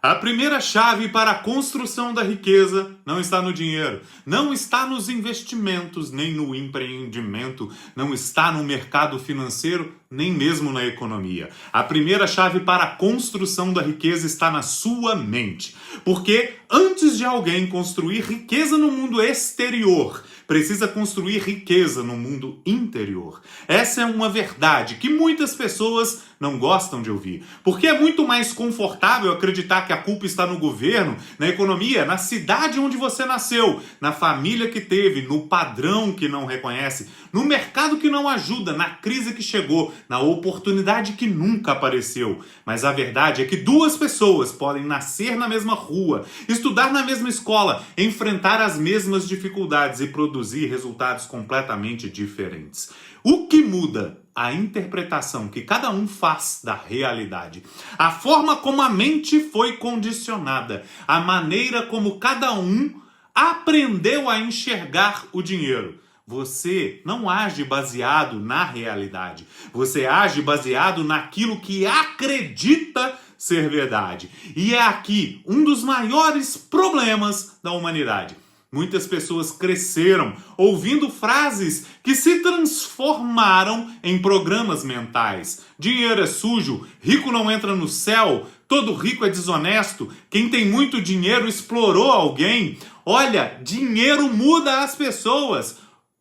A primeira chave para a construção da riqueza não está no dinheiro, não está nos investimentos, nem no empreendimento, não está no mercado financeiro, nem mesmo na economia. A primeira chave para a construção da riqueza está na sua mente. Porque antes de alguém construir riqueza no mundo exterior, precisa construir riqueza no mundo interior. Essa é uma verdade que muitas pessoas não gostam de ouvir. Porque é muito mais confortável acreditar que a culpa está no governo, na economia, na cidade onde você nasceu, na família que teve, no padrão que não reconhece, no mercado que não ajuda, na crise que chegou, na oportunidade que nunca apareceu. Mas a verdade é que duas pessoas podem nascer na mesma rua, estudar na mesma escola, enfrentar as mesmas dificuldades e produzir resultados completamente diferentes. O que muda? A interpretação que cada um faz da realidade. A forma como a mente foi condicionada. A maneira como cada um aprendeu a enxergar o dinheiro. Você não age baseado na realidade. Você age baseado naquilo que acredita ser verdade. E é aqui um dos maiores problemas da humanidade. Muitas pessoas cresceram ouvindo frases que se transformaram em programas mentais. Dinheiro é sujo, rico não entra no céu, todo rico é desonesto, quem tem muito dinheiro explorou alguém. Olha, dinheiro muda as pessoas.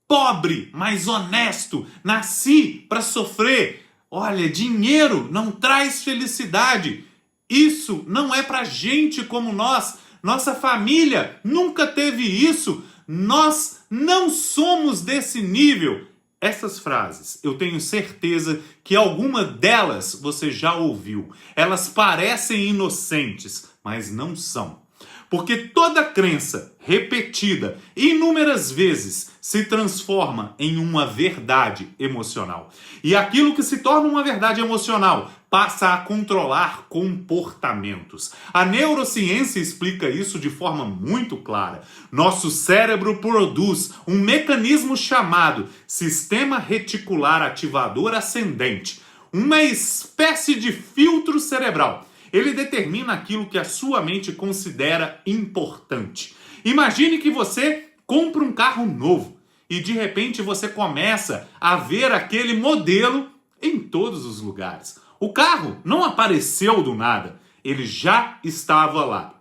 Pobre, mas honesto, nasci para sofrer. Olha, dinheiro não traz felicidade. Isso não é para gente como nós. Nossa família nunca teve isso. Nós não somos desse nível. Essas frases, eu tenho certeza que alguma delas você já ouviu. Elas parecem inocentes, mas não são. Porque toda crença repetida inúmeras vezes se transforma em uma verdade emocional. E aquilo que se torna uma verdade emocional passa a controlar comportamentos. A neurociência explica isso de forma muito clara. Nosso cérebro produz um mecanismo chamado sistema reticular ativador ascendente, uma espécie de filtro cerebral. Ele determina aquilo que a sua mente considera importante. Imagine que você compra um carro novo e de repente você começa a ver aquele modelo em todos os lugares. O carro não apareceu do nada, ele já estava lá.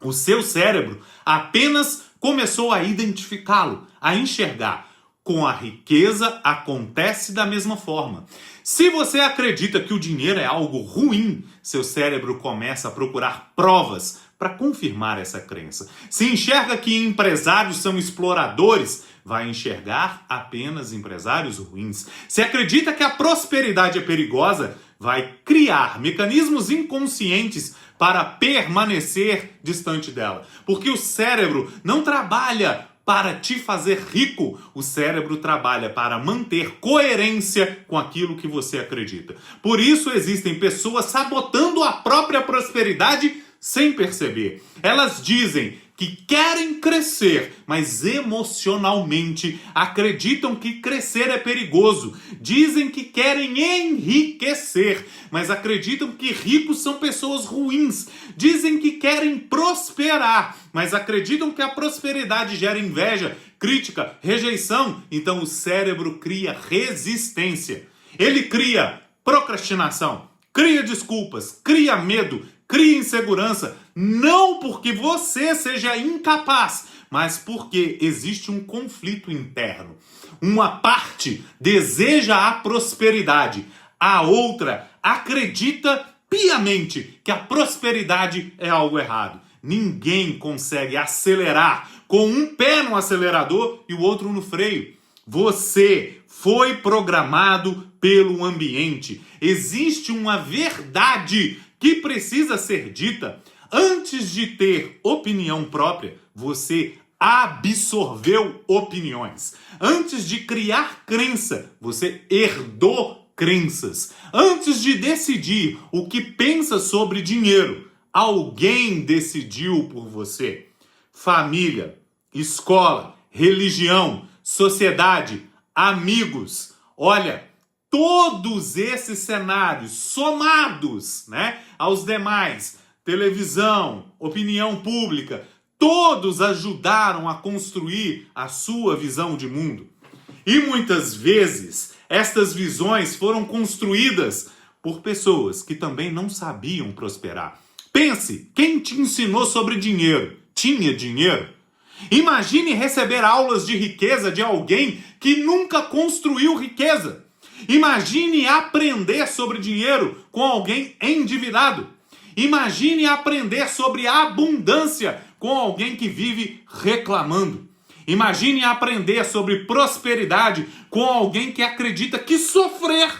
O seu cérebro apenas começou a identificá-lo, a enxergar. Com a riqueza acontece da mesma forma. Se você acredita que o dinheiro é algo ruim, seu cérebro começa a procurar provas para confirmar essa crença. Se enxerga que empresários são exploradores, vai enxergar apenas empresários ruins. Se acredita que a prosperidade é perigosa, vai criar mecanismos inconscientes para permanecer distante dela. Porque o cérebro não trabalha para te fazer rico, o cérebro trabalha para manter coerência com aquilo que você acredita. Por isso existem pessoas sabotando a própria prosperidade sem perceber. Elas dizem que querem crescer, mas emocionalmente acreditam que crescer é perigoso. Dizem que querem enriquecer, mas acreditam que ricos são pessoas ruins. Dizem que querem prosperar, mas acreditam que a prosperidade gera inveja, crítica, rejeição. Então o cérebro cria resistência. Ele cria procrastinação, cria desculpas, cria medo, cria insegurança, não porque você seja incapaz, mas porque existe um conflito interno. Uma parte deseja a prosperidade, a outra acredita piamente que a prosperidade é algo errado. Ninguém consegue acelerar com um pé no acelerador e o outro no freio. Você foi programado pelo ambiente. Existe uma verdade que precisa ser dita. Antes de ter opinião própria, você absorveu opiniões. Antes de criar crença, você herdou crenças. Antes de decidir o que pensa sobre dinheiro, alguém decidiu por você. Família, escola, religião, sociedade, amigos. Olha, todos esses cenários somados, aos demais televisão, opinião pública, todos ajudaram a construir a sua visão de mundo. E muitas vezes, estas visões foram construídas por pessoas que também não sabiam prosperar. Pense, quem te ensinou sobre dinheiro? Tinha dinheiro? Imagine receber aulas de riqueza de alguém que nunca construiu riqueza. Imagine aprender sobre dinheiro com alguém endividado. Imagine aprender sobre abundância com alguém que vive reclamando. Imagine aprender sobre prosperidade com alguém que acredita que sofrer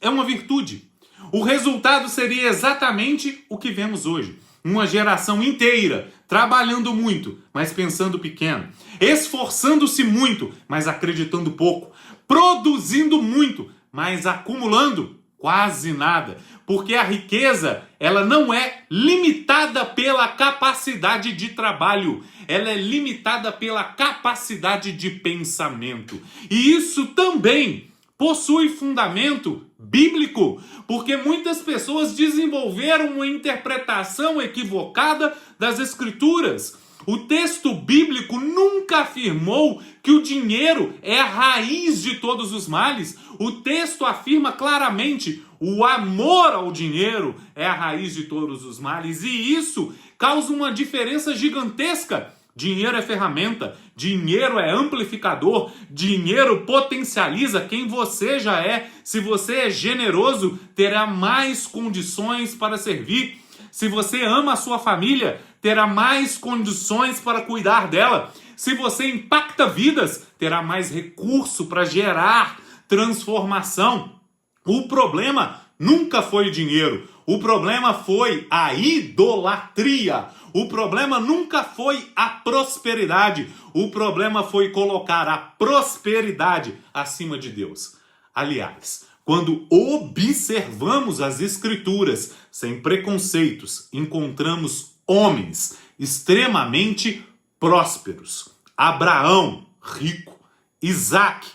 é uma virtude. O resultado seria exatamente o que vemos hoje. Uma geração inteira trabalhando muito, mas pensando pequeno. Esforçando-se muito, mas acreditando pouco. Produzindo muito, mas acumulando quase nada. Porque a riqueza, ela não é limitada pela capacidade de trabalho. Ela é limitada pela capacidade de pensamento. E isso também possui fundamento bíblico, porque muitas pessoas desenvolveram uma interpretação equivocada das Escrituras. O texto bíblico nunca afirmou que o dinheiro é a raiz de todos os males. O texto afirma claramente: o amor ao dinheiro é a raiz de todos os males. E isso causa uma diferença gigantesca. Dinheiro é ferramenta, dinheiro é amplificador, dinheiro potencializa quem você já é. Se você é generoso, terá mais condições para servir. Se você ama a sua família, terá mais condições para cuidar dela. Se você impacta vidas, terá mais recurso para gerar transformação. O problema nunca foi o dinheiro. O problema foi a idolatria. O problema nunca foi a prosperidade. O problema foi colocar a prosperidade acima de Deus. Aliás, quando observamos as Escrituras sem preconceitos, encontramos homens extremamente prósperos. Abraão, rico. Isaac,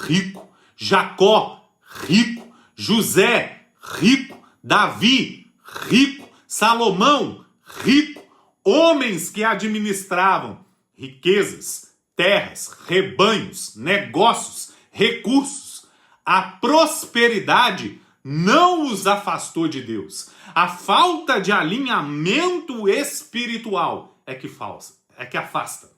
rico. Jacó, rico. José, rico. Davi, rico. Salomão, rico. Homens que administravam riquezas, terras, rebanhos, negócios, recursos. A prosperidade não os afastou de Deus. A falta de alinhamento espiritual é que afasta.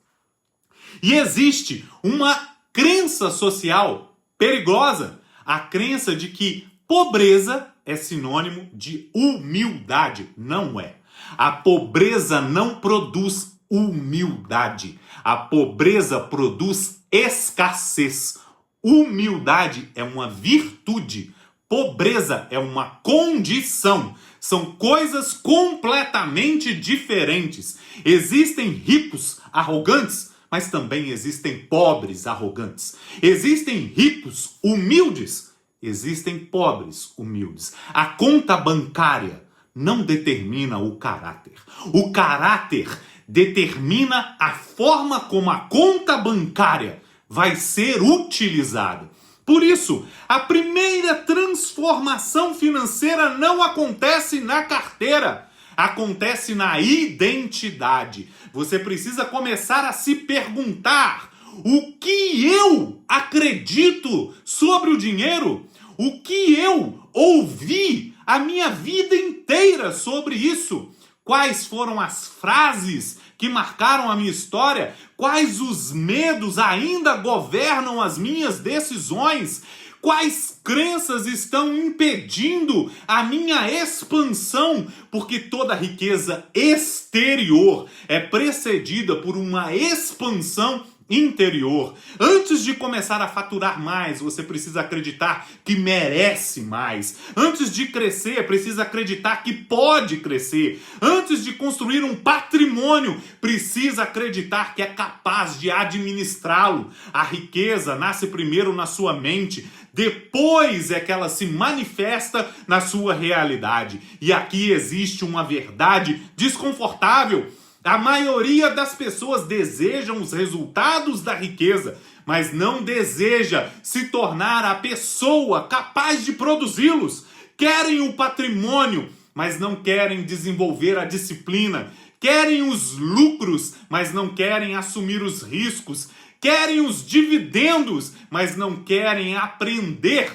E existe uma crença social perigosa, a crença de que pobreza é sinônimo de humildade. Não é. A pobreza não produz humildade. A pobreza produz escassez. Humildade é uma virtude. Pobreza é uma condição. São coisas completamente diferentes. Existem ricos arrogantes, mas também existem pobres arrogantes. Existem ricos humildes, existem pobres humildes. A conta bancária não determina o caráter. O caráter determina a forma como a conta bancária vai ser utilizada. Por isso, a primeira transformação financeira não acontece na carteira, acontece na identidade. Você precisa começar a se perguntar: o que eu acredito sobre o dinheiro? O que eu ouvi a minha vida inteira sobre isso? Quais foram as frases que marcaram a minha história? Quais os medos ainda governam as minhas decisões? Quais crenças estão impedindo a minha expansão? Porque toda riqueza exterior é precedida por uma expansão interior. Antes de começar a faturar mais, você precisa acreditar que merece mais. Antes de crescer, precisa acreditar que pode crescer. Antes de construir um patrimônio, precisa acreditar que é capaz de administrá-lo. A riqueza nasce primeiro na sua mente, depois é que ela se manifesta na sua realidade. E aqui existe uma verdade desconfortável. A maioria das pessoas desejam os resultados da riqueza, mas não deseja se tornar a pessoa capaz de produzi-los. Querem o patrimônio, mas não querem desenvolver a disciplina. Querem os lucros, mas não querem assumir os riscos. Querem os dividendos, mas não querem aprender.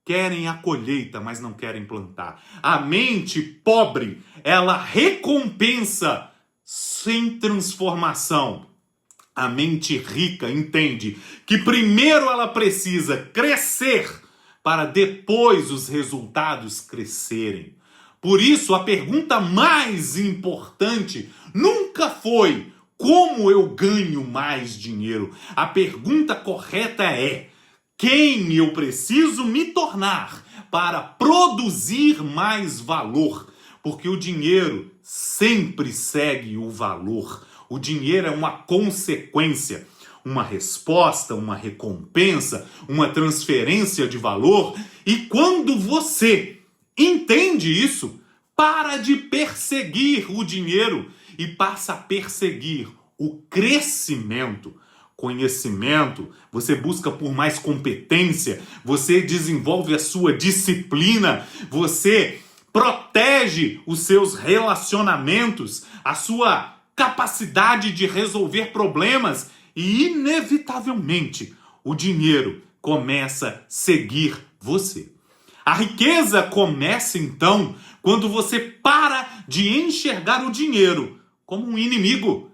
Querem a colheita, mas não querem plantar. A mente pobre, ela recompensa sem transformação. A mente rica entende que primeiro ela precisa crescer para depois os resultados crescerem. Por isso, a pergunta mais importante nunca foi como eu ganho mais dinheiro. A pergunta correta é: quem eu preciso me tornar para produzir mais valor? Porque o dinheiro sempre segue o valor. O dinheiro é uma consequência, uma resposta, uma recompensa, uma transferência de valor. E quando você entende isso, para de perseguir o dinheiro e passa a perseguir o crescimento. Conhecimento, você busca por mais competência, você desenvolve a sua disciplina, você protege os seus relacionamentos, a sua capacidade de resolver problemas e, inevitavelmente, o dinheiro começa a seguir você. A riqueza começa, então, quando você para de enxergar o dinheiro como um inimigo.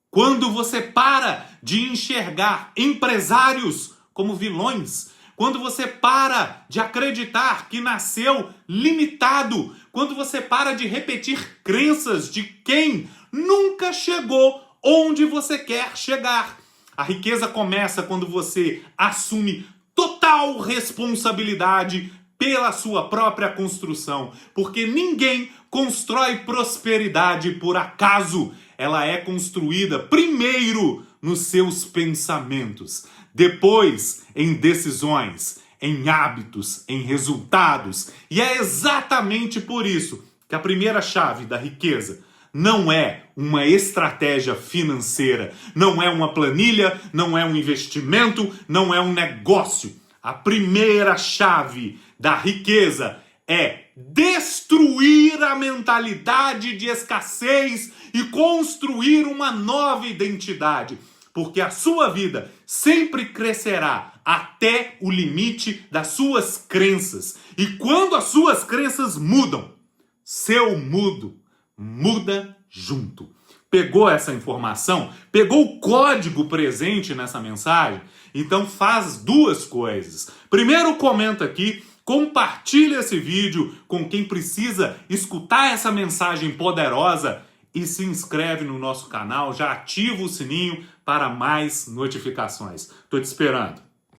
Quando você para de enxergar empresários como vilões. Quando você para de acreditar que nasceu limitado. Quando você para de repetir crenças de quem nunca chegou onde você quer chegar. A riqueza começa quando você assume total responsabilidade pela sua própria construção, porque ninguém constrói prosperidade por acaso. Ela é construída primeiro nos seus pensamentos, depois em decisões, em hábitos, em resultados. E é exatamente por isso que a primeira chave da riqueza não é uma estratégia financeira, não é uma planilha, não é um investimento, não é um negócio. A primeira chave da riqueza é destruir a mentalidade de escassez e construir uma nova identidade. Porque a sua vida sempre crescerá até o limite das suas crenças. E quando as suas crenças mudam, seu mundo muda junto. Pegou essa informação? Pegou o código presente nessa mensagem? Então faz duas coisas. Primeiro, comenta aqui, compartilha esse vídeo com quem precisa escutar essa mensagem poderosa e se inscreve no nosso canal, já ativa o sininho para mais notificações. Tô te esperando.